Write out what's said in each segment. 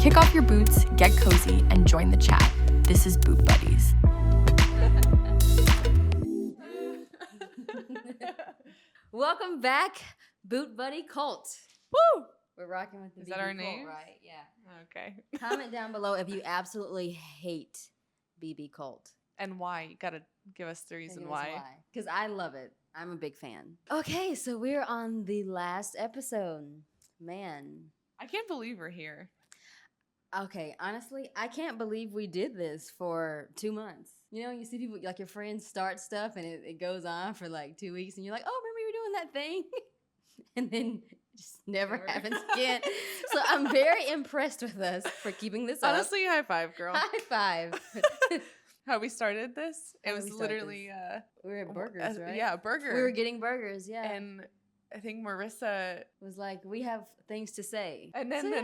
Kick off your boots, get cozy, and join the chat. This is Boot Buddies. Welcome back, Boot Buddy Cult. Woo! We're rocking with the Is BB that our Cult, name? right? Yeah. Okay. Comment down below if you absolutely hate BB Cult. And why? You gotta give us the reason why. Because I love it. I'm a big fan. Okay, so we're on the last episode. Man. I can't believe we're here. Okay, honestly, I can't believe we did this for 2 months. You know, you see people, like your friends start stuff and it goes on for like 2 weeks and you're like, oh, remember you were doing that thing? And then it just never happens again. So I'm very impressed with us for keeping this up. Honestly, high five, girl. High five. How we started this? How It was we started literally we were at burgers, right? Yeah, burger. We were getting burgers, yeah. And I think Marissa was like, we have things to say. And then So, the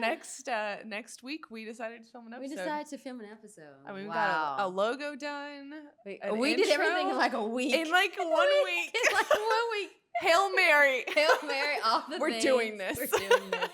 yeah. next week we decided to film an We episode. decided to film an episode. I mean, we wow. got a logo done. an We did intro everything in like a week. In like 1 week. In like 1 week. Hail Mary. Hail Mary, all the We're things. doing this. We're doing this.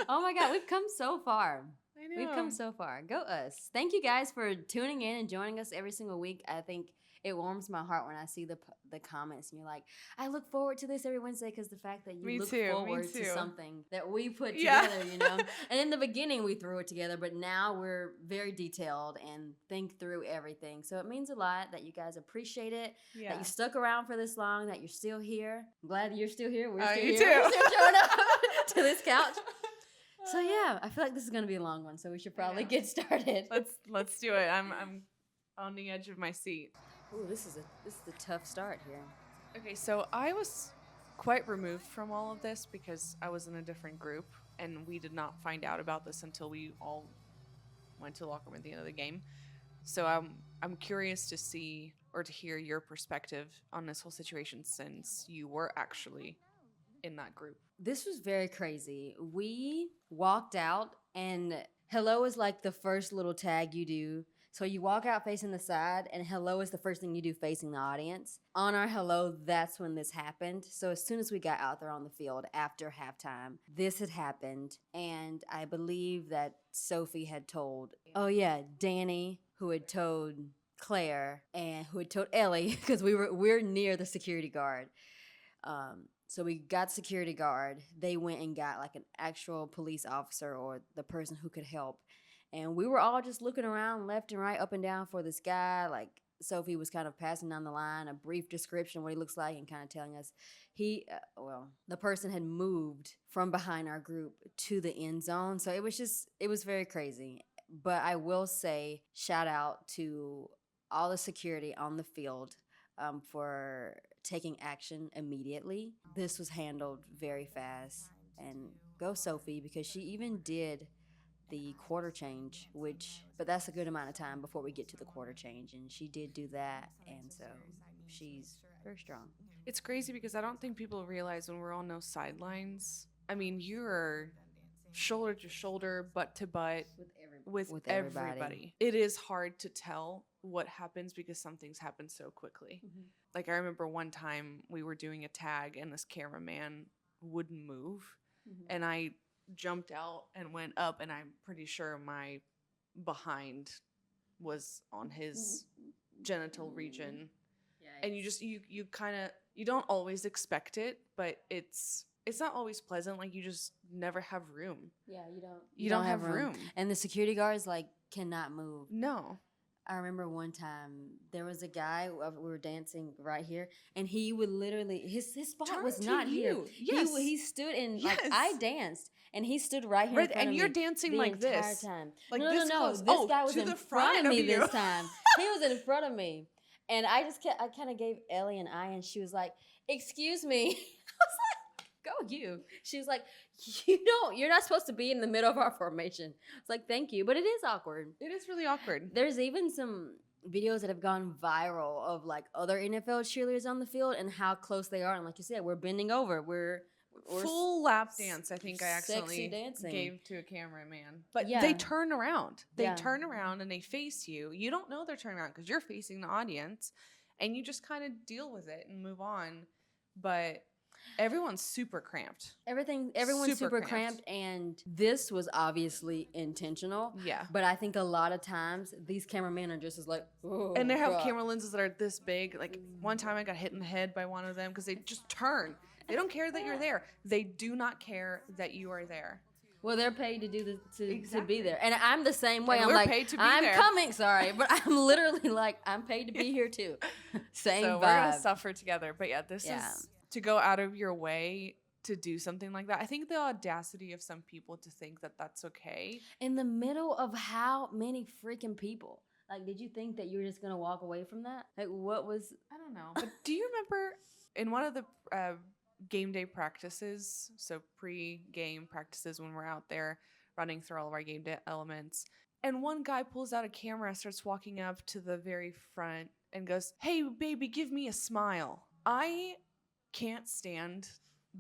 Oh my God, we've come so far. I know. We've come so far. Go us. Thank you guys for tuning in and joining us every single week. I think it warms my heart when I see the comments and you're like, I look forward to this every Wednesday because the fact that you look forward to something that we put together, you know. And in the beginning we threw it together, but now we're very detailed and think through everything. So it means a lot that you guys appreciate it, that you stuck around for this long, that you're still here. I'm glad that you're still here. We're still you here. too. We're still showing up to this couch. So yeah, I feel like this is gonna be a long one, so we should probably get started. Let's do it. I'm on the edge of my seat. Ooh, this is a tough start here. Okay, so I was quite removed from all of this because I was in a different group and we did not find out about this until we all went to the locker room at the end of the game. So I'm curious to see or to hear your perspective on this whole situation since you were actually in that group. This was very crazy. We walked out and hello is like the first little tag you do. So you walk out facing the side and hello is the first thing you do facing the audience. On our hello, that's when this happened. So as soon as we got out there on the field after halftime, this had happened. And I believe that Sophie had told, Danny, who had told Claire and who had told Ellie, because we're near the security guard. So we got security guard. They went and got like an actual police officer or the person who could help. And we were all just looking around left and right, up and down for this guy. Like Sophie was kind of passing down the line, a brief description of what he looks like and kind of telling us the person had moved from behind our group to the end zone. So it was very crazy. But I will say shout out to all the security on the field for taking action immediately. This was handled very fast. And go Sophie, because she even did the quarter change, but that's a good amount of time before we get to the quarter change, and she did do that, and so she's very strong. It's crazy because I don't think people realize when we're on those sidelines. I mean, you're shoulder to shoulder, butt to butt with everybody. It is hard to tell what happens because some things happen so quickly. Mm-hmm. Like I remember one time we were doing a tag and this cameraman wouldn't move, and I jumped out and went up, and I'm pretty sure my behind was on his genital region. Yikes. And you kind of you don't always expect it, but it's not always pleasant. Like you just never have room. Yeah, you don't have room. And the security guards like cannot move. No. I remember one time there was a guy, we were dancing right here, and he would literally, his spot was not here. Yes. He stood in, like, I danced, and he stood right here in front of me. And you're dancing like this. The entire time. Like no. Close. This guy was in front of me this time. He was in front of me. And I kind of gave Ellie an eye, and she was like, excuse me. I was like, go you. She was like, you're not supposed to be in the middle of our formation. It's like, thank you. But it is awkward. It is really awkward. There's even some videos that have gone viral of like other NFL cheerleaders on the field and how close they are. And like you said, we're bending over. We're full lap dance. I think I accidentally gave to a cameraman. But they turn around. They turn around and they face you. You don't know they're turning around because you're facing the audience, and you just kind of deal with it and move on. But Everyone's super cramped. Everyone's super cramped, and this was obviously intentional. Yeah. But I think a lot of times these cameramen are just as like, oh, and they have God. camera lenses that are this big. Like one time I got hit in the head by one of them because they just turn. They don't care that you're there. They do not care that you are there. Well, they're paid to do this to Exactly. be there, and I'm the same way. And I'm we're like, paid to be I'm there. coming, sorry, but I'm literally like, I'm paid to be here too. Same So vibe. we're gonna suffer together. But yeah, this is to go out of your way to do something like that. I think the audacity of some people to think that that's okay. In the middle of how many freaking people? Like, did you think that you were just gonna walk away from that? Like, what was? I don't know. But do you remember in one of the game day practices, so pre-game practices when we're out there running through all of our game day elements, and one guy pulls out a camera, starts walking up to the very front and goes, "Hey, baby, give me a smile." I can't stand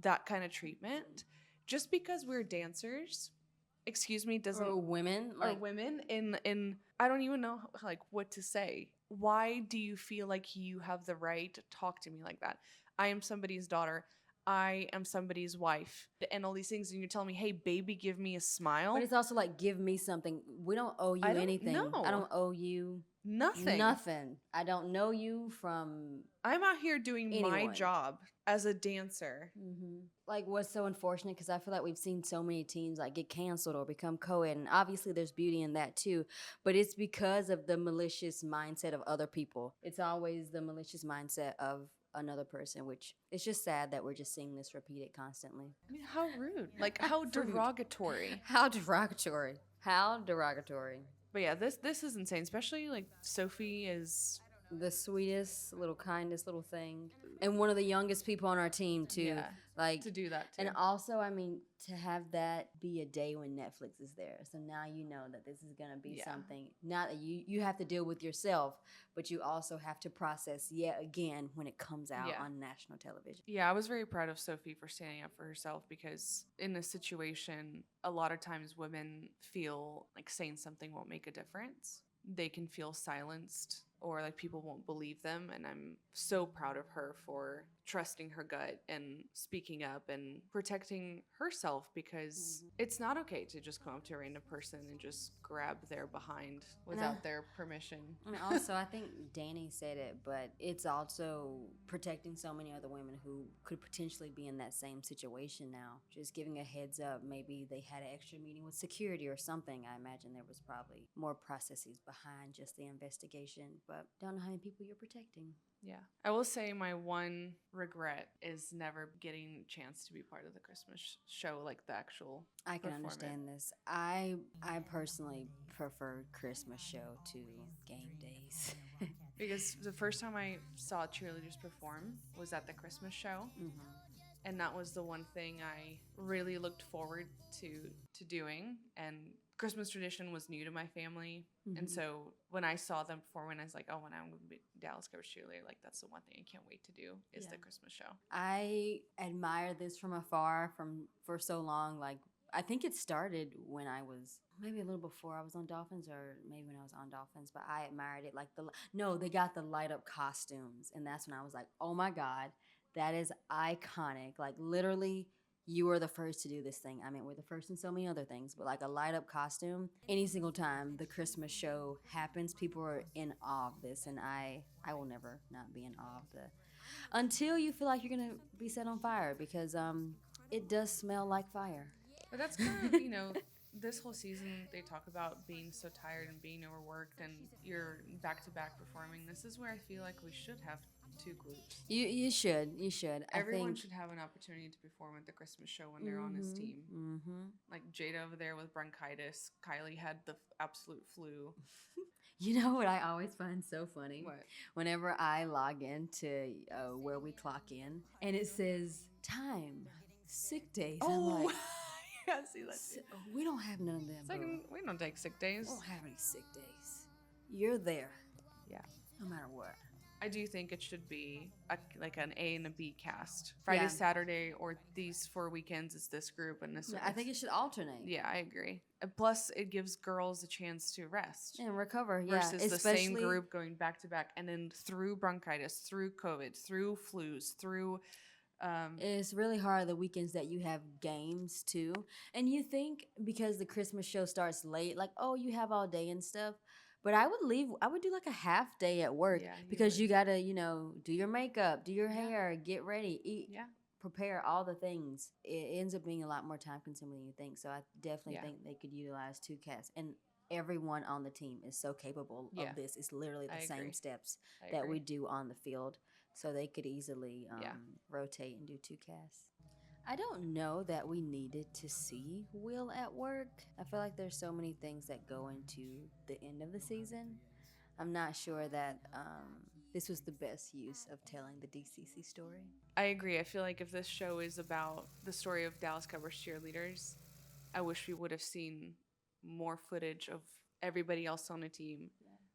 that kind of treatment. Just because we're dancers, excuse me, doesn't Or women, or women in I don't even know like what to say. Why do you feel like you have the right to talk to me like that? I am somebody's daughter. I am somebody's wife, and all these things, and you're telling me, "Hey, baby, give me a smile." But it's also like, give me something. We don't owe you anything. know. I don't owe you Nothing. Nothing. I don't know you from. I'm out here doing my anyone. job as a dancer. Like, what's so unfortunate, because I feel like we've seen so many teams like get canceled or become co-ed, and obviously there's beauty in that too, but it's because of the malicious mindset of other people. It's always the malicious mindset of another person, which it's just sad that we're just seeing this repeated constantly. I mean, how rude. Like, how derogatory. How derogatory. How derogatory. But yeah, this is insane. Especially like Sophie is The sweetest little kindest little thing, and one of the youngest people on our team too. Yeah, like to do that too. And also, I mean, to have that be a day when Netflix is there, so now you know that this is gonna be something. Not that you have to deal with yourself, but you also have to process yet again when it comes out on national television. Yeah, I was very proud of Sophie for standing up for herself, because in this situation, a lot of times women feel like saying something won't make a difference. They can feel silenced, or like people won't believe them, and I'm so proud of her for trusting her gut and speaking up and protecting herself, because it's not okay to just come up to a random person and just grab their behind without their permission. And also, I think Danny said it, but it's also protecting so many other women who could potentially be in that same situation now. Just giving a heads up, maybe they had an extra meeting with security or something. I imagine there was probably more processes behind just the investigation, but don't know how many people you're protecting. Yeah. I will say my one regret is never getting a chance to be part of the Christmas show, like the actual I can understand this. I personally prefer Christmas show to game days. Because the first time I saw cheerleaders perform was at the Christmas show. And that was the one thing I really looked forward to doing. And Christmas tradition was new to my family. And so when I saw them perform, and I was like, oh, when I'm going to be Dallas Cowboys cheerleader, like that's the one thing I can't wait to do is the Christmas show. I admire this from afar for so long. Like, I think it started when I was maybe a little before I was on Dolphins, or maybe when I was on Dolphins, but I admired it. Like they got the light up costumes, and that's when I was like, oh my God, that is iconic. Like, literally, you were the first to do this thing. I mean, we're the first in so many other things, but like a light up costume, any single time the Christmas show happens, people are in awe of this, and I will never not be in awe of until you feel like you're gonna be set on fire, because it does smell like fire. But that's kind of, this whole season they talk about being so tired and being overworked, and you're back to back performing. This is where I feel like we should have two groups. You should. Everyone should have an opportunity to perform at the Christmas show when they're on his team. Like Jada over there with bronchitis. Kylie had the absolute flu. You know what I always find so funny? What? Whenever I log into where we clock in, and it says time, sick days. Oh, I'm like, yeah, see that. We don't have none of them. It's like, we don't take sick days. We don't have any sick days. You're there. Yeah. No matter what. I do think it should be like an A and a B cast. Friday, Saturday, or these 4 weekends is this group and this. I think it should alternate. Yeah, I agree. Plus, it gives girls a chance to rest and recover. Versus the same group going back to back, and then through bronchitis, through COVID, through flus, through It's really hard the weekends that you have games too. And you think because the Christmas show starts late, like, oh, you have all day and stuff. But I would do like a half day at work Yeah, because would. you gotta, do your makeup, do your Yeah. hair, get ready, eat, Yeah. prepare all the things. It ends up being a lot more time consuming than you think. So I definitely Yeah. think they could utilize two casts. And everyone on the team is so capable Yeah. of this. It's literally the I same agree. steps I that agree. we do on the field. So they could easily Yeah. rotate and do two casts. I don't know that we needed to see Will at work. I feel like there's so many things that go into the end of the season. I'm not sure that this was the best use of telling the DCC story. I agree. I feel like if this show is about the story of Dallas Cowboys cheerleaders, I wish we would have seen more footage of everybody else on the team,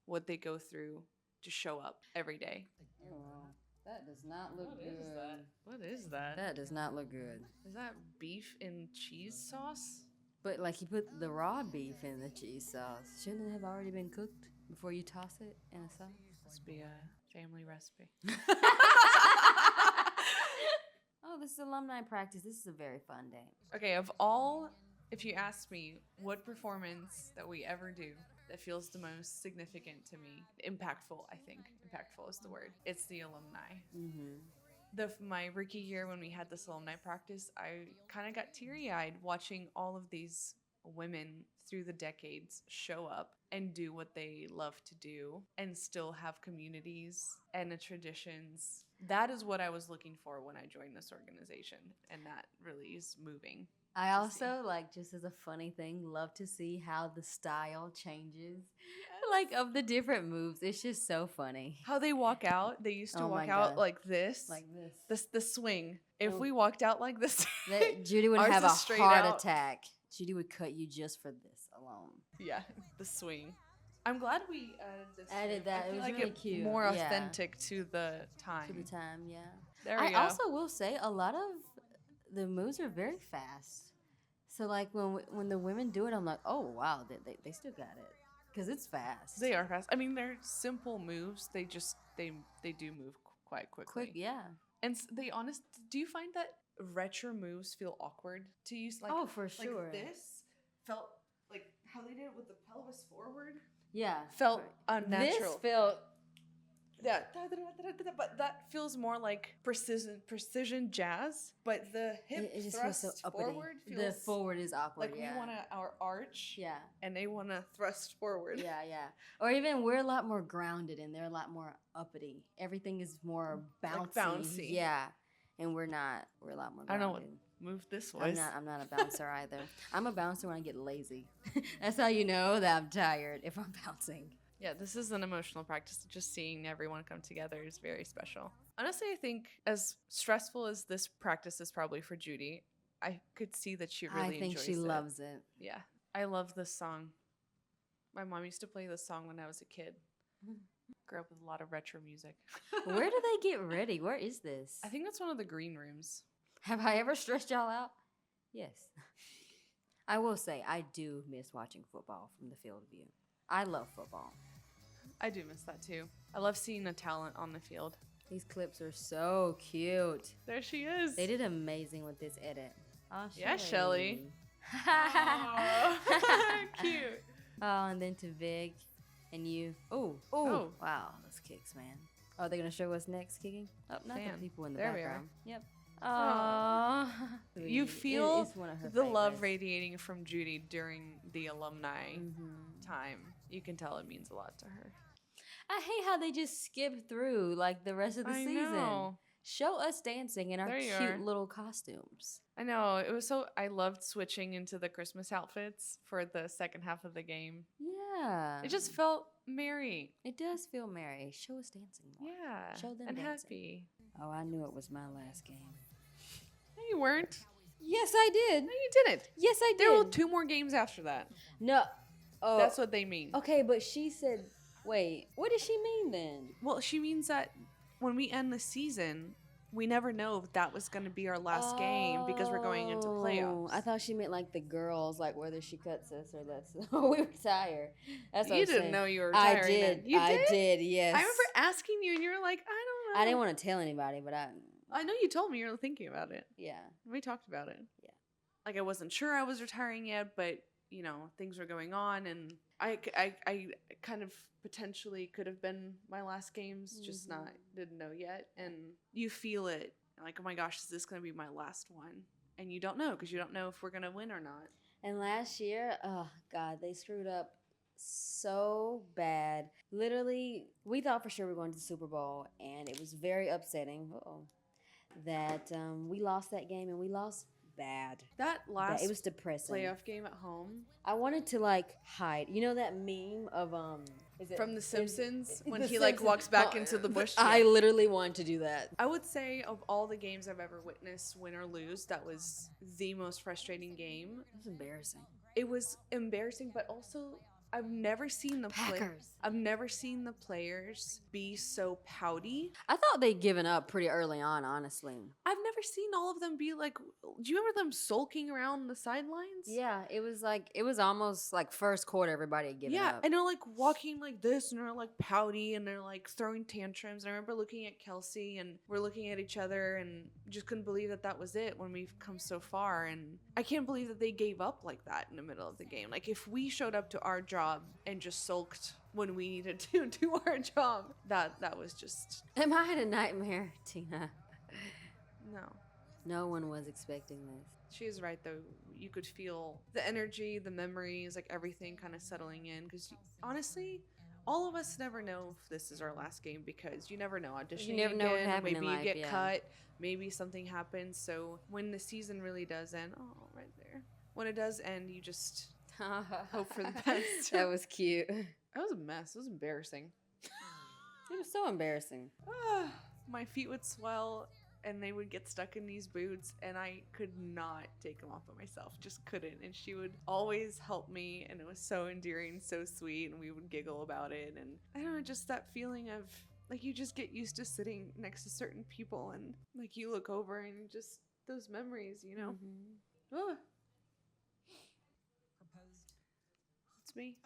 what they go through to show up every day. Oh, that does not look good. What is that? That does not look good. Is that beef and cheese sauce? But like you put the raw beef in the cheese sauce. Shouldn't it have already been cooked before you toss it in a sauce? Must be a family recipe. Oh, this is alumni practice. This is a very fun day. Okay, if you ask me what performance that we ever do that feels the most significant to me, impactful, I think. Impactful is the word. It's the alumni. Mm-hmm. My rookie year when we had this alumni practice, I kind of got teary-eyed watching all of these women through the decades show up and do what they love to do and still have communities and the traditions. That is what I was looking for when I joined this organization, and that really is moving. I also, like, just as a funny thing, love to see how the style changes. Like, of the different moves. It's just so funny. How they walk out, they used to Oh walk my out God. like this. Like this. The swing. If Oh. we walked out like this, Judy would ours have a is straight heart out. attack. Judy would cut you just for this alone. Yeah, the swing. I'm glad we Added I that. It feel was like really it cute. more Yeah. authentic to the time. To the time, yeah. There we I go. also will say a lot of the moves are very fast. So like when the women do it, I'm like, oh wow, they still got it because it's fast. They are fast. I mean, they're simple moves. They just they do move quite quickly. quick, yeah. And do you find that retro moves feel awkward to use? Like, Oh, for sure. Like this felt like how they did it with the pelvis forward. Yeah. Felt unnatural. This felt. Yeah, but that feels more like precision jazz. But the hip It just thrust feels so uppity. forward feels The forward is awkward. like yeah. we want our arch. Yeah. And they want to thrust forward. Yeah, yeah. Or even we're a lot more grounded and they're a lot more uppity. Everything is more bouncy. Like bouncy. Yeah. And we're not. We're a lot more grounded. I don't know what move this was. I'm not a bouncer either. I'm a bouncer when I get lazy. That's how you know that I'm tired if I'm bouncing. Yeah, this is an emotional practice. Just seeing everyone come together is very special. Honestly, I think as stressful as this practice is probably for Judy, I could see that she really I think enjoys she it. loves it. Yeah, I love this song. My mom used to play this song when I was a kid. Grew up with a lot of retro music. Where do they get ready? Where is this? I think that's one of the green rooms. Have I ever stressed y'all out? Yes. I will say, I do miss watching football from the field view. I love football. I do miss that too. I love seeing the talent on the field. These clips are so cute. There she is. They did amazing with this edit. Oh, Yeah, Shelly. oh, Cute. and then to Vig and you. Oh, Oh. wow, those kicks, man. Oh, they're gonna show us next kicking? Oh, not Damn. the people in the There we are. background. Yep. Oh, You feel it's one of her the love favorites. radiating from Judy during the alumni Mhm. time. You can tell it means a lot to her. I hate how they just skip through like the rest of the I season. know. Show us dancing in our There you cute are. little costumes. I know. It was so. I loved switching into the Christmas outfits for the second half of the game. Yeah. It just felt merry. It does feel merry. Show us dancing more. Yeah. Show them and dancing. happy. Oh, I knew it was my last game. No, you weren't. Yes, I did. No, you didn't. Yes, I There were did. 2 more games after that. No. Oh. That's what they mean. Okay, but she said, wait, what does she mean then? Well, she means that when we end the season, we never know if that was going to be our last game because we're going into playoffs. I thought she meant like the girls, like whether she cuts us or that's we retire. That's what You I'm didn't saying. know you were I retiring. did. Then. You I did? did. Yes. I remember asking you, and you were like, I don't know. I didn't want to tell anybody, but I know you told me you were thinking about it. Yeah. We talked about it. Yeah. Like I wasn't sure I was retiring yet, but you know, things were going on, and I kind of potentially could have been my last games, just not, didn't know yet. And you feel it, like, oh my gosh, is this going to be my last one? And you don't know, because you don't know if we're going to win or not. And last year, oh God, they screwed up so bad. Literally, we thought for sure we were going to the Super Bowl, and it was very upsetting that we lost that game, and we lost bad. That last It was depressing. playoff game at home. I wanted to like hide. You know that meme of is it From The Simpsons, when The he like Simpsons. walks back into the bush. I literally wanted to do that. I would say of all the games I've ever witnessed, win or lose, that was the most frustrating game. It was embarrassing. It was embarrassing, but also I've never seen the I've never seen the players be so pouty. I thought they'd given up pretty early on, honestly. I've never seen all of them be like, do you remember them sulking around the sidelines? Yeah, it was almost like first quarter everybody had given up. Yeah, and they're like walking like this, and they're like pouty, and they're like throwing tantrums. And I remember looking at Kelsey, and we're looking at each other, and just couldn't believe that that was it when we've come so far. And I can't believe that they gave up like that in the middle of the game. Like, if we showed up to our job and just sulked when we needed to do our job, that was just... Am I had a nightmare, Tina? No. No one was expecting this. She is right, though. You could feel the energy, the memories, like everything kind of settling in. Because honestly, all of us never know if this is our last game, because you never know. Auditioning, you never know what happened maybe in you life, get yeah. cut, maybe something happens. So when the season really does end, oh, right there. When it does end, you just hope for the best. That was cute. That was a mess. It was embarrassing. It was so embarrassing. My feet would swell, and they would get stuck in these boots, and I could not take them off by myself. Just couldn't. And she would always help me, and it was so endearing, so sweet, and we would giggle about it. And I don't know, just that feeling of, like, you just get used to sitting next to certain people, and like you look over and just those memories, you know. Oh. It's me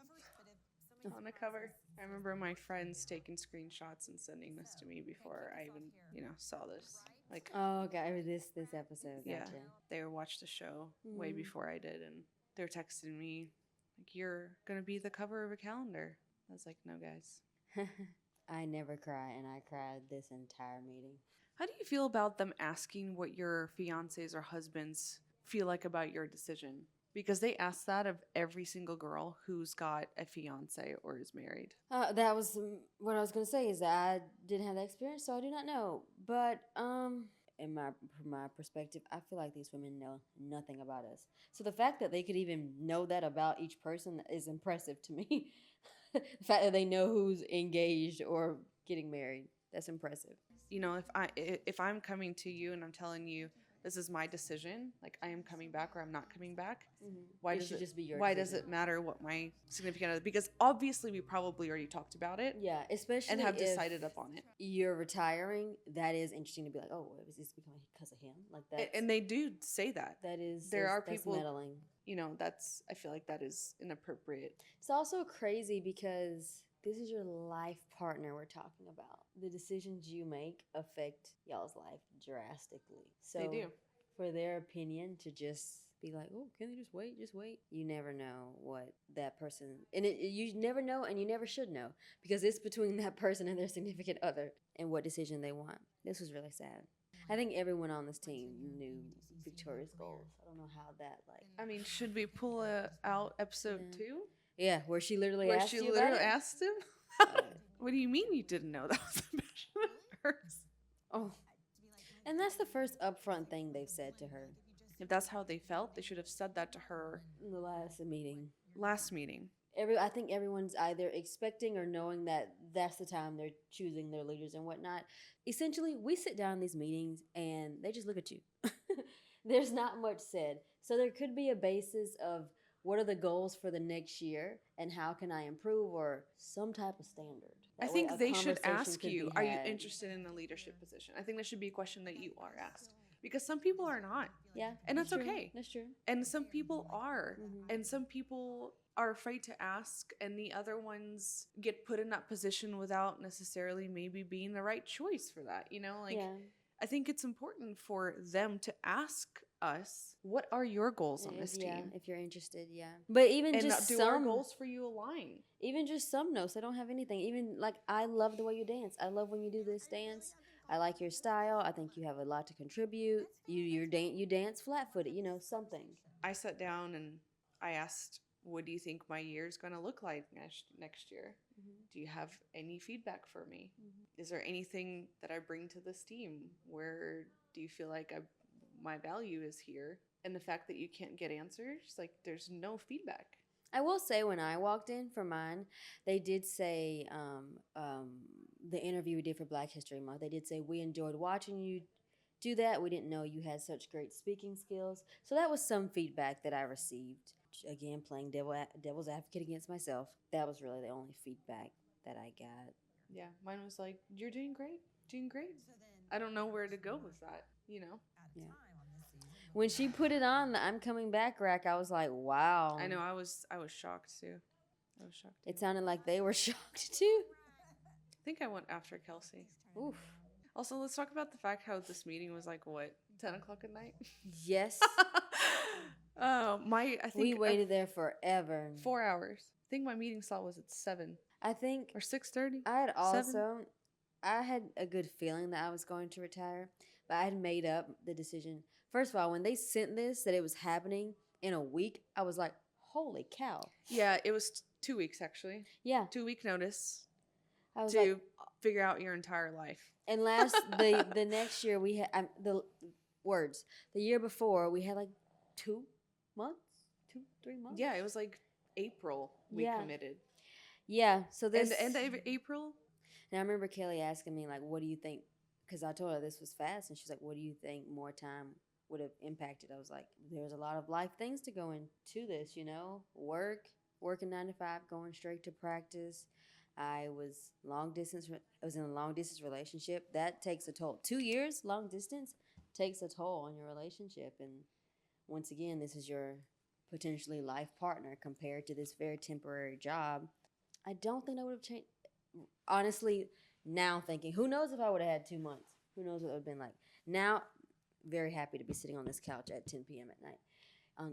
on the cover. I remember my friends taking screenshots and sending this to me before I even, saw this. Like, oh, okay, this episode. Gotcha. Yeah, they watched the show way before I did, and they're texting me like, "You're gonna be the cover of a calendar." I was like, "No, guys." I never cry, and I cried this entire meeting. How do you feel about them asking what your fiancés or husbands feel like about your decision? Because they ask that of every single girl who's got a fiance or is married. That was what I was going to say, is that I didn't have that experience, so I do not know. But from my perspective, I feel like these women know nothing about us. So the fact that they could even know that about each person is impressive to me. The fact that they know who's engaged or getting married, that's impressive. If I'm coming to you and I'm telling you, this is my decision, like, I am coming back or I'm not coming back. Why does it just be your decision? Does it matter what my significant other? Because obviously we probably already talked about it. Yeah, especially and have if decided upon it. You're retiring. That is interesting to be like, oh, is this because of him? Like that. And they do say that. There are people meddling. I feel like that is inappropriate. It's also crazy because this is your life partner we're talking about. The decisions you make affect y'all's life drastically. So they do. For their opinion to just be like, oh, can they just wait? Just wait. You never know what that person, and you never know, and you never should know, because it's between that person and their significant other and what decision they want. This was really sad. I think everyone on this team knew Victoria's goals. I don't know how that I mean, should we pull out episode 2? Yeah, where she literally asked him. What do you mean you didn't know that was a passion of hers? Oh. And that's the first upfront thing they've said to her. If that's how they felt, they should have said that to her in the last meeting. I think everyone's either expecting or knowing that that's the time they're choosing their leaders and whatnot. Essentially, we sit down in these meetings and they just look at you. There's not much said. So there could be a basis of what are the goals for the next year and how can I improve, or some type of standard. I think they should ask you, are you interested in a leadership position? I think that should be a question that you are asked. Because some people are not. Yeah. And that's okay. That's true. And some people are. And some people are afraid to ask, and the other ones get put in that position without necessarily maybe being the right choice for that. I think it's important for them to ask us, what are your goals on this team? If you're interested, yeah. But even And just do our goals for you align? Even just some notes. I don't have anything. Even like, I love the way you dance. I love when you do this dance. I like your style. I think you have a lot to contribute. You dance flat footed. You know, something. I sat down and I asked, what do you think my year is going to look like next year? Mm-hmm. Do you have any feedback for me? Mm-hmm. Is there anything that I bring to this team? Where do you feel like my value is here? And the fact that you can't get answers, like there's no feedback. I will say, when I walked in for mine, they did say, the interview we did for Black History Month, they did say, we enjoyed watching you do that. We didn't know you had such great speaking skills. So that was some feedback that I received. Again, playing devil's advocate against myself. That was really the only feedback that I got. Yeah, mine was like, you're doing great, doing great. I don't know where to go with that, you know? Yeah. When she put it on the "I'm coming back" rack, I was like, wow. I know, I was shocked too. I was shocked too. It sounded like they were shocked too. I think I went after Kelsey. Oof. Also, let's talk about the fact how this meeting was like, what, 10 o'clock at night? Yes. I think we waited there forever. 4 hours. I think my meeting slot was at 7. I think Or 6:30. I had a good feeling that I was going to retire, but I had made up the decision. First of all, when they sent this, that it was happening in a week, I was like, holy cow. Yeah, it was 2 weeks actually. Yeah. 2-week notice I was to like, figure out your entire life. and the next year we had the year before we had like 2 months, 3 months. Yeah, it was like April we committed. Yeah, so this And the end of April. And I remember Kelly asking me, like, what do you think? Because I told her this was fast, and she's like, what do you think more time would have impacted? I was like, there's a lot of life things to go into this, you know, working 9 to 5, going straight to practice. I was in a long distance relationship. That takes a toll. 2 years, long distance, takes a toll on your relationship. And once again, this is your potentially life partner compared to this very temporary job. I don't think I would have changed. Honestly, now thinking, who knows if I would have had 2 months? Who knows what it would have been like? Now, very happy to be sitting on this couch at 10 p.m. at night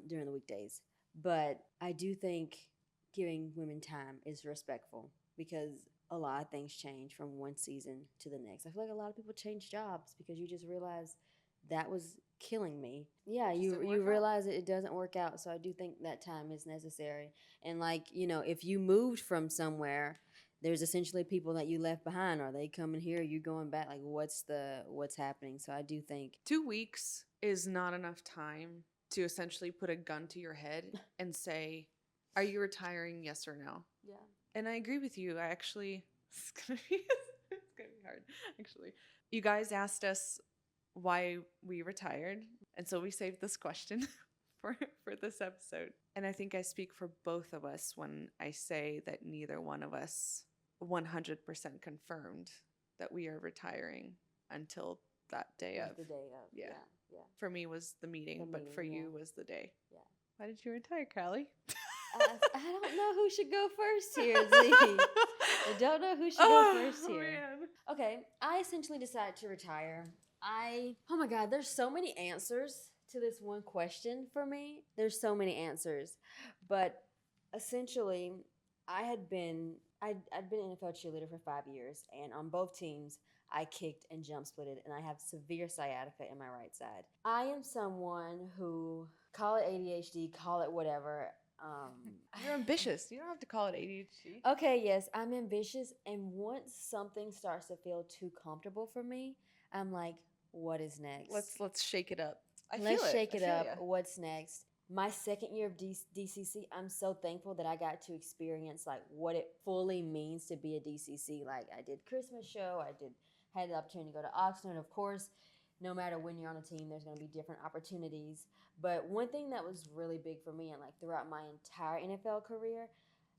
during the weekdays. But I do think giving women time is respectful, because a lot of things change from one season to the next. I feel like a lot of people change jobs because you just realize that was killing me. Yeah, you realize that it doesn't work out. So I do think that time is necessary. And like, you know, if you moved from somewhere, there's essentially people that you left behind. Are they coming here? Are you going back? Like, what's happening? So I do think 2 weeks is not enough time to essentially put a gun to your head and say, are you retiring? Yes or no? Yeah. And I agree with you. It's gonna be hard, actually. You guys asked us why we retired, and so we saved this question for this episode. And I think I speak for both of us when I say that neither one of us 100% confirmed that we are retiring until that day of. The day of. Yeah. Yeah. For me was the meeting, but for you was the day. Yeah. Why did you retire, Callie? I don't know who should go first here, Z. I don't know who should go first here. Man. Okay, I essentially decided to retire. Oh my God, there's so many answers to this one question for me. There's so many answers. But essentially, I'd been an NFL cheerleader for 5 years, and on both teams, I kicked and jump splitted, and I have severe sciatica in my right side. I am someone who, call it ADHD, call it whatever. You're ambitious. You don't have to call it ADHD. Okay, yes, I'm ambitious, and once something starts to feel too comfortable for me, I'm like, what is next? Let's shake it up. Let's shake it up. Ya. What's next? My second year of DCC, I'm so thankful that I got to experience like what it fully means to be a DCC. Like, I did Christmas show, had the opportunity to go to Oxnard. Of course, no matter when you're on a team, there's going to be different opportunities. But one thing that was really big for me, and like throughout my entire NFL career,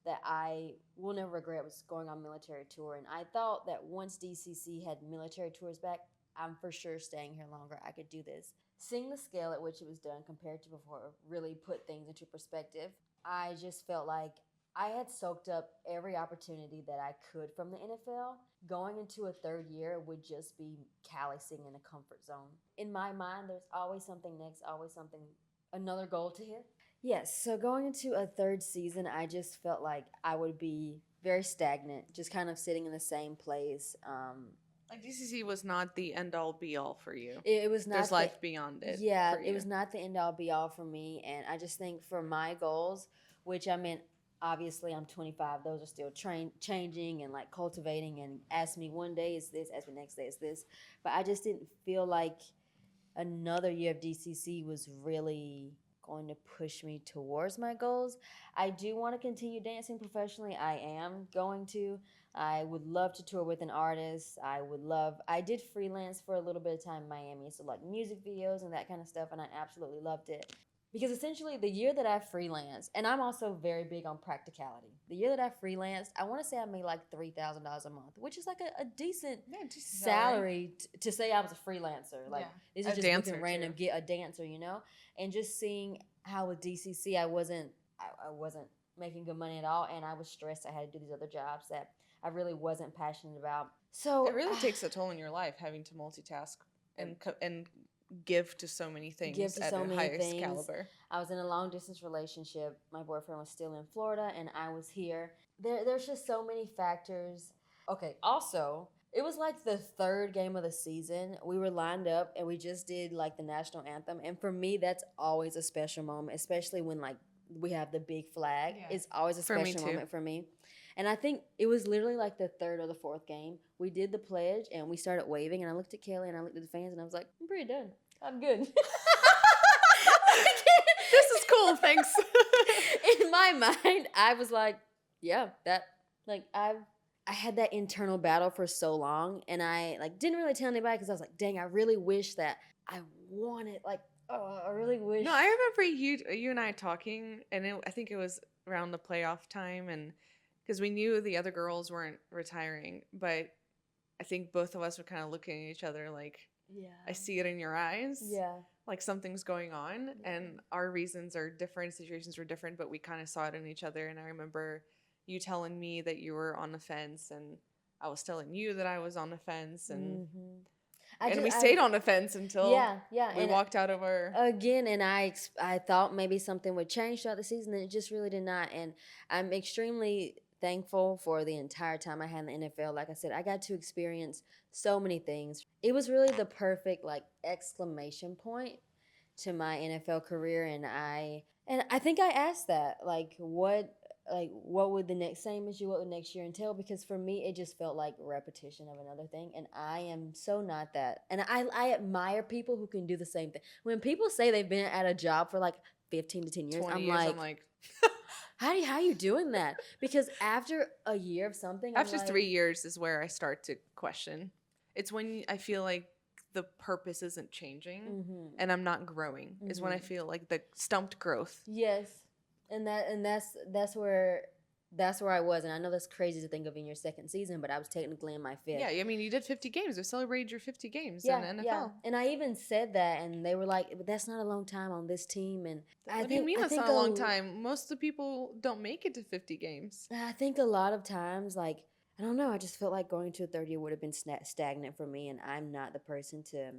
that I will never regret, was going on military tour. And I thought that once DCC had military tours back, I'm for sure staying here longer. I could do this. Seeing the scale at which it was done compared to before really put things into perspective. I just felt like I had soaked up every opportunity that I could from the NFL. Going into a third year would just be callousing in a comfort zone. In my mind, there's always something next, always something, another goal to hit. Yes, so going into a third season, I just felt like I would be very stagnant, just kind of sitting in the same place. Like DCC was not the end all be all for you. It was not. There's life beyond it. Yeah, for it you. was not the end all be all for me, and I just think for my goals, which I mean, obviously I'm 25; those are still changing and like cultivating. And ask me one day is this, ask me next day is this, but I just didn't feel like another year of DCC was really going to push me towards my goals. I do want to continue dancing professionally. I am going to. I would love to tour with an artist. I did freelance for a little bit of time in Miami, so like music videos and that kind of stuff, and I absolutely loved it. Because essentially, the year that I freelanced, and I'm also very big on practicality. The year that I freelanced, I want to say I made like $3,000 a month, which is like a decent salary to say I was a freelancer. Like this is just looking random, get a dancer, you know. And just seeing how with DCC, I wasn't making good money at all, and I was stressed. I had to do these other jobs that I really wasn't passionate about. So it really takes a toll in your life having to multitask and give to so many things at the highest caliber. I was in a long distance relationship. My boyfriend was still in Florida and I was here. There's just so many factors. Okay, also, it was like the third game of the season. We were lined up and we just did like the national anthem. And for me, that's always a special moment, especially when like we have the big flag. Yeah. It's always a special moment for me. And I think it was literally like the third or the fourth game. We did the pledge and we started waving. And I looked at Kelly and I looked at the fans and I was like, I'm pretty done. I'm good. This is cool, thanks. In my mind, I was like, yeah, that, like, I had that internal battle for so long. And I, like, didn't really tell anybody because I was like, dang, I really wish that I wanted, like, oh, I really wish. No, I remember you and I talking, and I think it was around the playoff time, and because we knew the other girls weren't retiring, but I think both of us were kind of looking at each other like, yeah, I see it in your eyes. Yeah. Like something's going on, and our reasons are different, situations were different, but we kind of saw it in each other. And I remember you telling me that you were on the fence, and I was telling you that I was on the fence, and we stayed on the fence until we walked out of our again. And I thought maybe something would change throughout the season, and it just really did not. And I'm extremely thankful for the entire time I had in the NFL. Like I said, I got to experience so many things. It was really the perfect like exclamation point to my NFL career, and I think I asked that like what would the next same as you, what would next year entail? Because for me, it just felt like repetition of another thing, and I am so not that. And I admire people who can do the same thing. When people say they've been at a job for like 15 to 10 years, I'm like how are you doing that? Because after a year of something, after 3 years is where I start to question. It's when I feel like the purpose isn't changing and I'm not growing. Is when I feel like the stumped growth. Yes, and that's where I was. And I know that's crazy to think of in your second season, but I was technically in my fifth. Yeah, I mean, you did 50 games. We celebrated your 50 games in the NFL. Yeah. And I even said that, and they were like, but that's not a long time on this team. And what do you mean that's not a long time? Most of the people don't make it to 50 games. I think a lot of times, like, I don't know, I just felt like going to a third year would have been stagnant for me, and I'm not the person to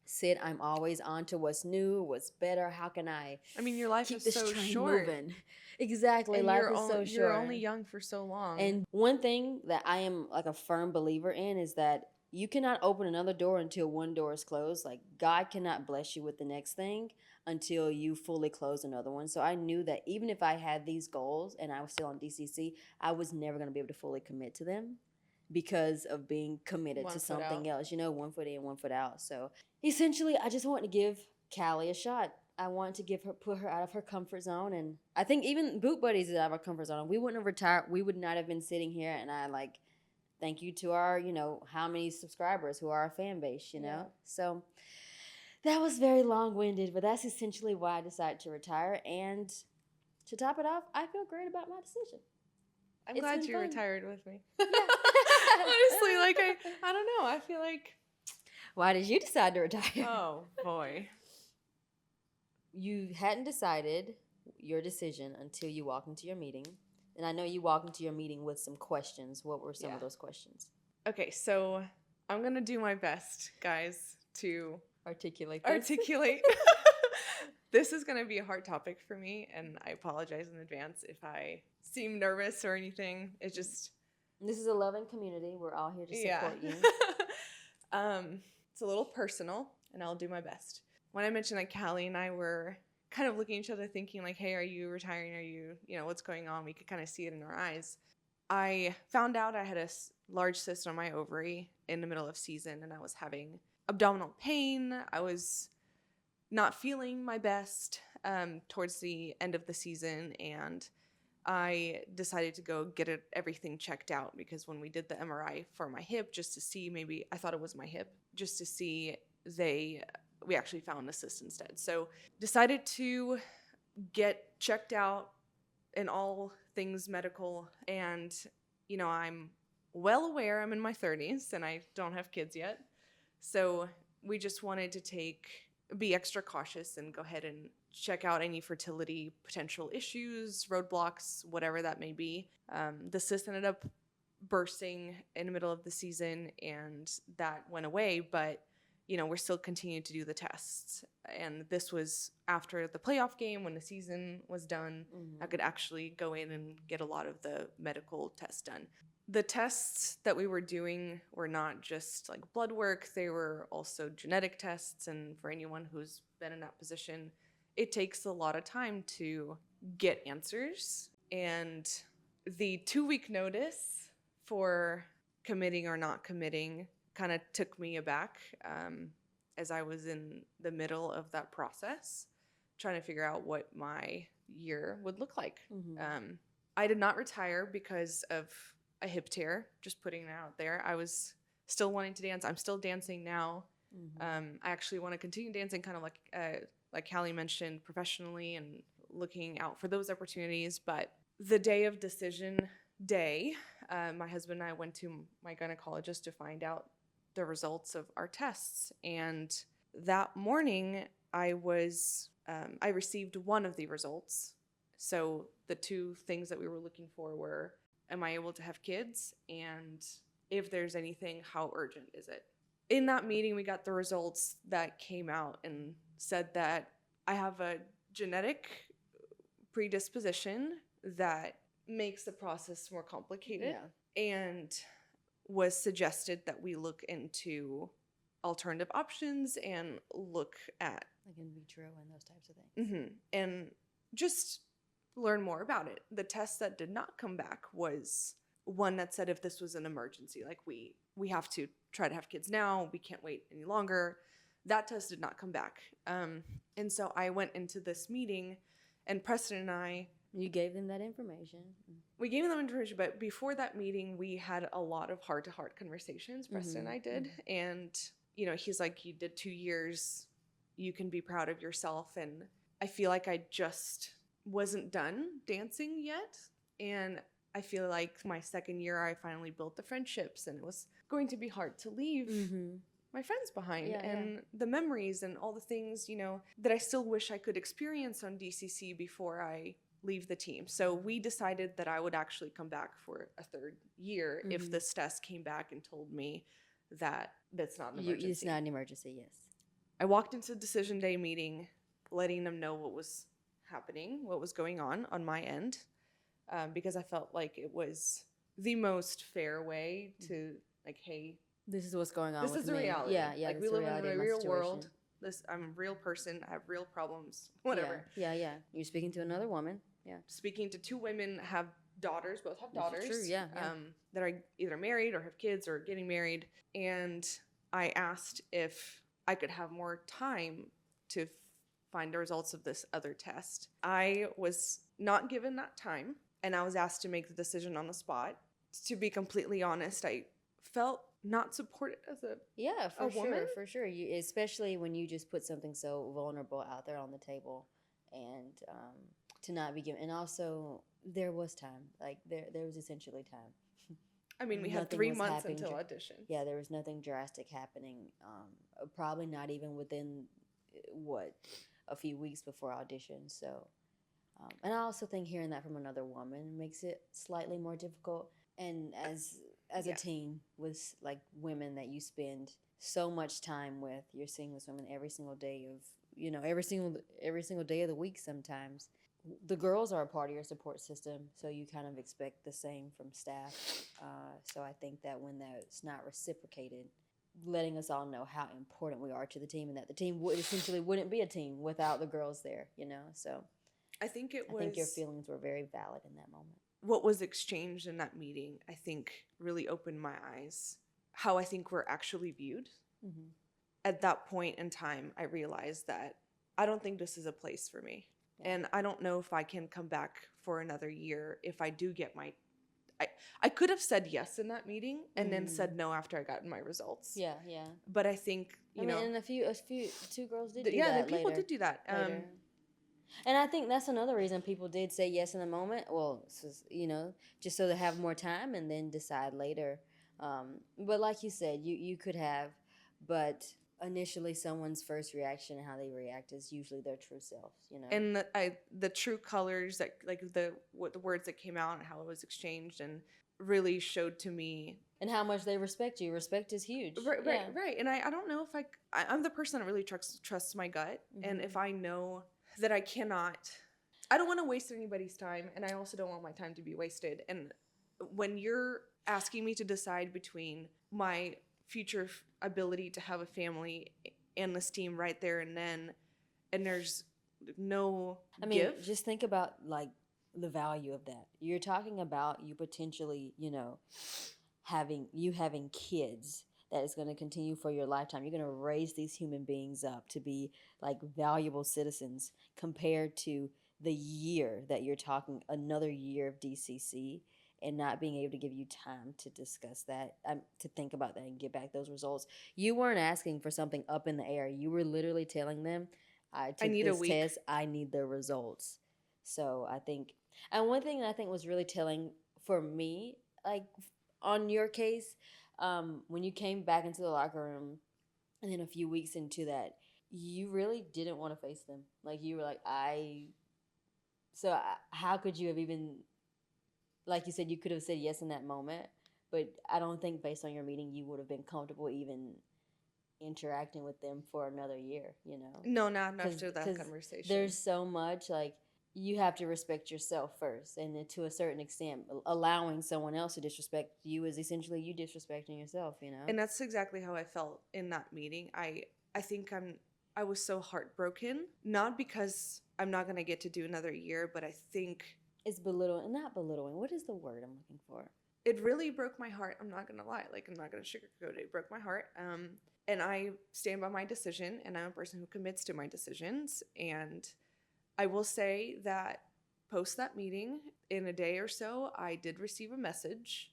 sit. I'm always on to what's new, what's better. How can I mean, your life keep is this so train short. Moving? Exactly. And life is so short. You're only young for so long. And one thing that I am like a firm believer in is that you cannot open another door until one door is closed. Like God cannot bless you with the next thing until you fully close another one. So I knew that even if I had these goals and I was still on DCC, I was never going to be able to fully commit to them because of being committed to something else, 1 foot in, 1 foot out. So essentially, I just wanted to give Callie a shot. I wanted to put her out of her comfort zone. And I think even Boot Buddies is out of our comfort zone. We wouldn't have retired. We would not have been sitting here. And I thank you to our, how many subscribers who are our fan base, Yeah. So that was very long-winded, but that's essentially why I decided to retire. And to top it off, I feel great about my decision. I'm glad you retired with me. Yeah. Honestly, I don't know. I feel like... Why did you decide to retire? Oh, boy. You hadn't decided your decision until you walked into your meeting. And I know you walked into your meeting with some questions. What were some of those questions? Okay, so I'm going to do my best, guys, to articulate this. This is going to be a hard topic for me, and I apologize in advance if I seem nervous or anything. It's just... This is a loving community. We're all here to support you. It's a little personal, and I'll do my best. When I mentioned that Callie and I were kind of looking at each other thinking like, hey, are you retiring? Are you, what's going on? We could kind of see it in our eyes. I found out I had a large cyst on my ovary in the middle of season, and I was having abdominal pain. I was not feeling my best towards the end of the season, and I decided to go get everything checked out because when we did the MRI for my hip, just to see, maybe I thought it was my hip, just to see, we actually found a cyst instead. So decided to get checked out in all things medical, and I'm well aware I'm in my 30s and I don't have kids yet, so we just wanted to be extra cautious and go ahead and check out any fertility potential issues, roadblocks, whatever that may be. The cyst ended up bursting in the middle of the season, and that went away, but we're still continuing to do the tests. And this was after the playoff game when the season was done. I could actually go in and get a lot of the medical tests done. The tests that we were doing were not just like blood work, they were also genetic tests. And for anyone who's been in that position, it takes a lot of time to get answers. And the 2-week notice for committing or not committing kind of took me aback as I was in the middle of that process, trying to figure out what my year would look like. I did not retire because of a hip tear, just putting it out there. I was still wanting to dance. I'm still dancing now. I actually want to continue dancing, kind of like Callie mentioned, professionally and looking out for those opportunities. But the day of decision day, my husband and I went to my gynecologist to find out the results of our tests. And that morning I received one of the results. So the two things that we were looking for were, am I able to have kids? And if there's anything, how urgent is it? In that meeting, we got the results that came out and said that I have a genetic predisposition that makes the process more complicated, and was suggested that we look into alternative options and look at like in vitro and those types of things, and just learn more about it. The test that did not come back was one that said if this was an emergency, like we have to try to have kids now, we can't wait any longer. That test did not come back. And so I went into this meeting, and Preston and I... You gave them that information. We gave them information, but before that meeting, we had a lot of heart-to-heart conversations, Preston and I did. And, he's like, you did 2 years, you can be proud of yourself. And I feel like I just wasn't done dancing yet. And I feel like my second year, I finally built the friendships, and it was going to be hard to leave my friends behind, and the memories and all the things, that I still wish I could experience on DCC before I leave the team. So we decided that I would actually come back for a third year if this test came back and told me that that's not an emergency. It's not an emergency, yes. I walked into the decision day meeting letting them know what was happening, what was going on my end, because I felt like it was the most fair way to, like, hey, this is what's going on. This is the reality. Yeah. Like, we live in a real world. I'm a real person. I have real problems. Whatever. Yeah. You're speaking to another woman. Yeah. Speaking to two women, have daughters. Both have daughters. True. Yeah. That are either married or have kids or getting married. And I asked if I could have more time to find the results of this other test. I was not given that time, and I was asked to make the decision on the spot. To be completely honest, I felt not supported as a woman. For sure. You, especially when you just put something so vulnerable out there on the table, and to not be given. And also, there was time. Like there was essentially time. I mean, we had 3 months until audition. Yeah, there was nothing drastic happening. Probably not even within a few weeks before audition. So And I also think hearing that from another woman makes it slightly more difficult. And as a team with like women that you spend so much time with, you're seeing this women every single day of every single day of the week sometimes. The girls are a part of your support system, so you kind of expect the same from staff. So I think that when that's not reciprocated, letting us all know how important we are to the team, and that the team essentially wouldn't be a team without the girls there, So I think I think your feelings were very valid in that moment. What was exchanged in that meeting, I think, really opened my eyes how I think we're actually viewed. Mm-hmm. At that point in time, I realized that I don't think this is a place for me. Yeah. And I don't know if I can come back for another year if I do get my... I could have said yes in that meeting and then said no after I got my results. Yeah. But I think, and a few, two girls did do that. Yeah, the people did do that. And I think that's another reason people did say yes in the moment. Well, just so they have more time and then decide later. But like you said, you could have, but initially someone's first reaction and how they react is usually their true selves, And the true colors, that like the words that came out and how it was exchanged, and really showed to me. And how much they respect you. Respect is huge. Right. And I don't know if I'm the person that really trusts my gut. Mm-hmm. And if I know that I don't want to waste anybody's time, and I also don't want my time to be wasted. And when you're asking me to decide between my future ability to have a family and this team right there and then, and there's no give. Just think about like the value of that. You're talking about you potentially, having kids that is going to continue for your lifetime. You're going to raise these human beings up to be like valuable citizens, compared to the year that you're talking, another year of DCC, and not being able to give you time to discuss that, to think about that and get back those results. You weren't asking for something up in the air. You were literally telling them, I need this test, I need the results. So I think, and one thing that I think was really telling for me, like on your case, when you came back into the locker room, and then a few weeks into that, you really didn't want to face them. Like you were like, how could you have even, like you said, you could have said yes in that moment, but I don't think based on your meeting, you would have been comfortable even interacting with them for another year, No, not after that conversation. There's so much, like, you have to respect yourself first, and then to a certain extent, allowing someone else to disrespect you is essentially you disrespecting yourself, And that's exactly how I felt in that meeting. I think I was so heartbroken, not because I'm not going to get to do another year, but I think it's not belittling. What is the word I'm looking for? It really broke my heart. I'm not going to lie. Like, I'm not going to sugarcoat it. It broke my heart. And I stand by my decision, and I'm a person who commits to my decisions. And I will say that post that meeting, in a day or so, I did receive a message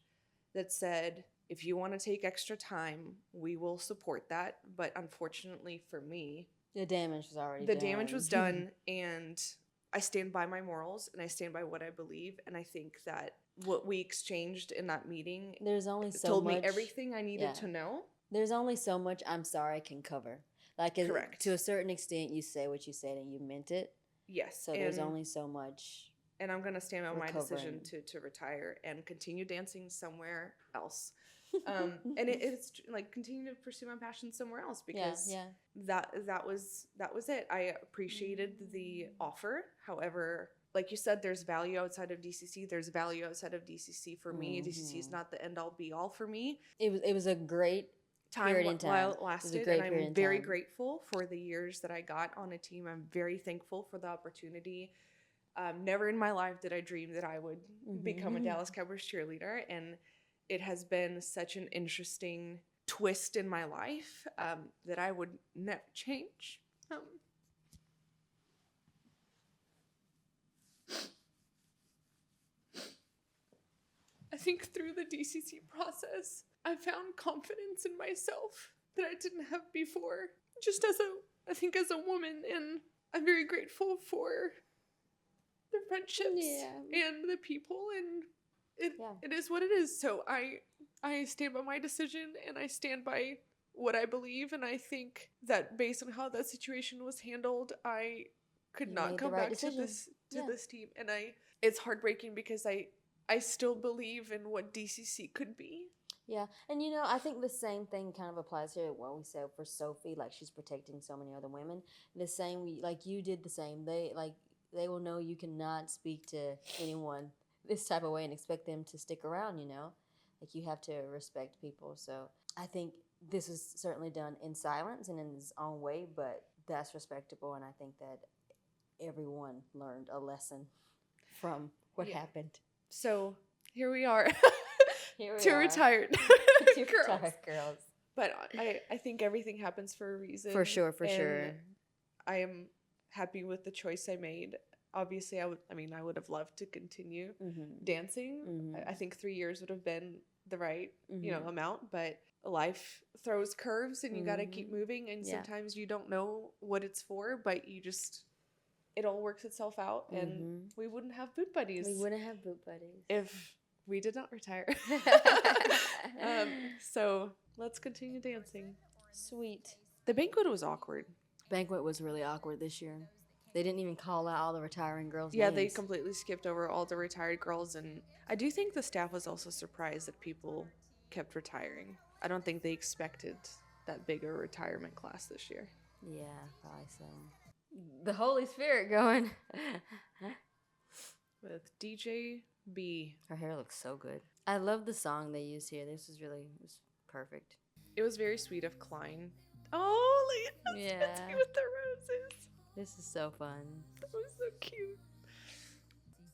that said, if you want to take extra time, we will support that. But unfortunately for me, the damage was already done. The damage was done, and I stand by my morals, and I stand by what I believe. And I think that what we exchanged in that meeting told me everything I needed to know. There's only so much I'm sorry can cover. Like, correct. To a certain extent, you say what you said and you meant it. Yes. So there's only so much. And I'm going to stand on my decision to retire and continue dancing somewhere else. And it's like continue to pursue my passion somewhere else, because that was it. I appreciated the offer. However, like you said, there's value outside of DCC. There's value outside of DCC for me. DCC is not the end all be all for me. It was a great time while it lasted, and I'm very grateful for the years that I got on a team. I'm very thankful for the opportunity. Never in my life did I dream that I would become a Dallas Cowboys cheerleader, and it has been such an interesting twist in my life that I would never change. I think through the DCC process, I found confidence in myself that I didn't have before, just as a woman, and I'm very grateful for the friendships and the people, and it is what it is. So I stand by my decision, and I stand by what I believe, and I think that based on how that situation was handled, I could not come back to this to this team, and it's heartbreaking because I still believe in what DCC could be. Yeah, and I think the same thing kind of applies here. What we said for Sophie, like she's protecting so many other women. The same, like you did the same. They will know you cannot speak to anyone this type of way and expect them to stick around. Like you have to respect people. So I think this was certainly done in silence and in its own way, but that's respectable, and I think that everyone learned a lesson from what happened. So here we are. Here we Two are. retired Two girls. retired girls. But I think everything happens for a reason. For sure, for sure. I am happy with the choice I made. Obviously, I would have loved to continue dancing. Mm-hmm. I think 3 years would have been the right, amount, but life throws curves and you got to keep moving, and sometimes you don't know what it's for, but it all works itself out, and we wouldn't have boot buddies. We wouldn't have boot buddies if we did not retire. So let's continue dancing. Sweet. The banquet was awkward. Banquet was really awkward this year. They didn't even call out all the retiring girls' Yeah, names. they completely skipped over all the retired girls, and I do think the staff was also surprised that people kept retiring. I don't think they expected that big a retirement class this year. Yeah, probably so. The Holy Spirit going. With DJ B. Her hair looks so good. I love the song they used here. This was perfect. It was very sweet of Klein. Oh, look at Yeah. with the roses. This is so fun. That was so cute.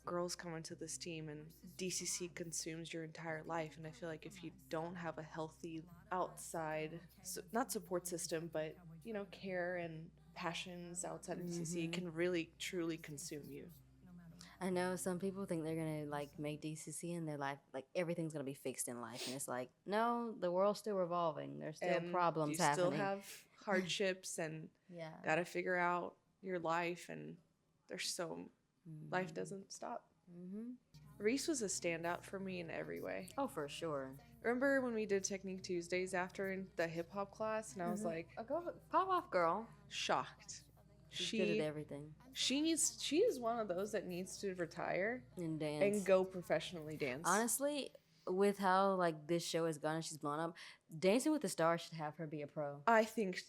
Girls come into this team, and DCC consumes your entire life, and I feel like if you don't have a healthy outside, not support system, but care and passions outside of DCC, it can really truly consume you. I know some people think they're gonna make DCC in their life, like everything's gonna be fixed in life, and it's like, no, the world's still revolving. There's still problems happening. You still have hardships, and gotta figure out your life, and there's life doesn't stop. Reese was a standout for me in every way. Oh, for sure. Remember when we did Technique Tuesdays after in the hip hop class, and I was like, Go pop off, girl. shocked. She's good at everything. She is one of those that needs to retire And dance. and go professionally dance. Honestly, with how this show has gone and she's blown up, Dancing with the Stars should have her be a pro. I think,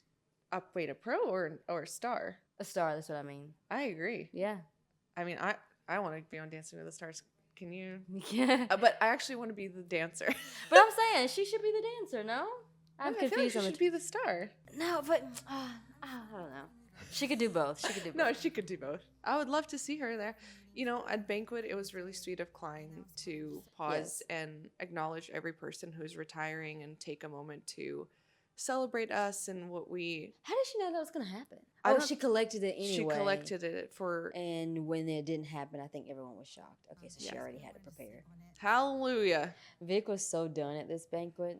a pro or a star? A star, that's what I mean. I agree. Yeah. I mean, I want to be on Dancing with the Stars. Can you? Yeah. But I actually want to be the dancer. But I'm saying she should be the dancer, no? I'm I feel like confused she on should be the star. No, but I don't know. She could do both. No, she could do both. I would love to see her there. At Banquet, it was really sweet of Klein to pause and acknowledge every person who's retiring and take a moment to celebrate us and what we... How did she know that was going to happen? She collected it anyway. She collected it for... And when it didn't happen, I think everyone was shocked. Okay, so she already had it prepared. Hallelujah. Vic was so done at this banquet.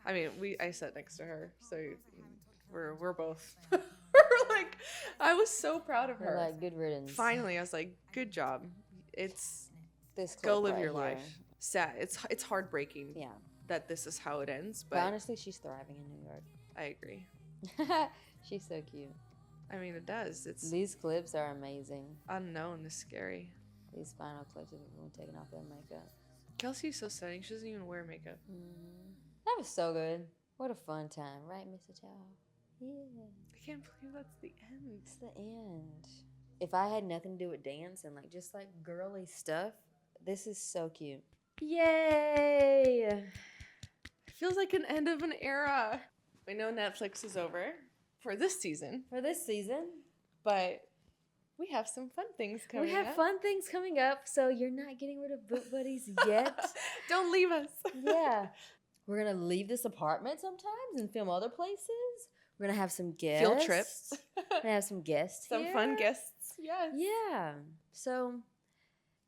I mean, I sat next to her, so we're both... I was so proud of her. We're like, good riddance. Finally, I was like, good job. This go live right your here. life. Sad. It's heartbreaking. Yeah. That this is how it ends. But honestly, she's thriving in New York. I agree. She's so cute. I mean, it does. These clips are amazing. Unknown is scary. These final clips of everyone taking off their makeup. Kelsey's so stunning. She doesn't even wear makeup. That was so good. What a fun time, right, Mr. Chow? Yeah. I can't believe that's the end. It's the end. If I had nothing to do with dance and just girly stuff, this is so cute. Yay! It feels like an end of an era. We know Netflix is over for this season. But we have some fun things coming up. We have fun things coming up, so you're not getting rid of Boot Buddies yet. Don't leave us. Yeah. We're going to leave this apartment sometimes and film other places. We're going to have some guests. Field trips. We're going to have some guests Some here. fun guests. Yes. Yeah. So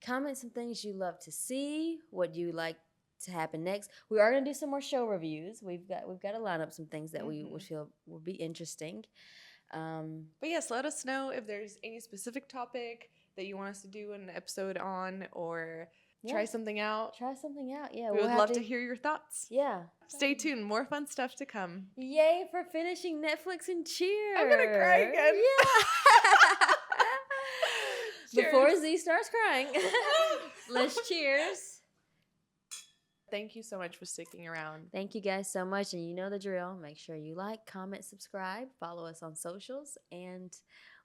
comment some things you love to see, what you like to happen next. We are going to do some more show reviews. We've got to line up some things that we would feel would be interesting. But yes, let us know if there's any specific topic that you want us to do an episode on, or try something out. Yeah. We would love to hear your thoughts. Yeah. Stay tuned. More fun stuff to come. Yay for finishing Netflix and Cheer. I'm going to cry again. Yeah. Before Z starts crying. Let's cheers. Thank you so much for sticking around. Thank you guys so much. And you know the drill. Make sure you like, comment, subscribe, follow us on socials. And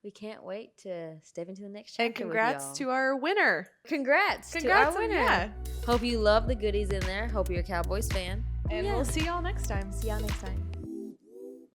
we can't wait to step into the next chapter. And congrats to our winner. Congrats to our winner. Yeah. Hope you love the goodies in there. Hope you're a Cowboys fan. And we'll see y'all next time. See y'all next time.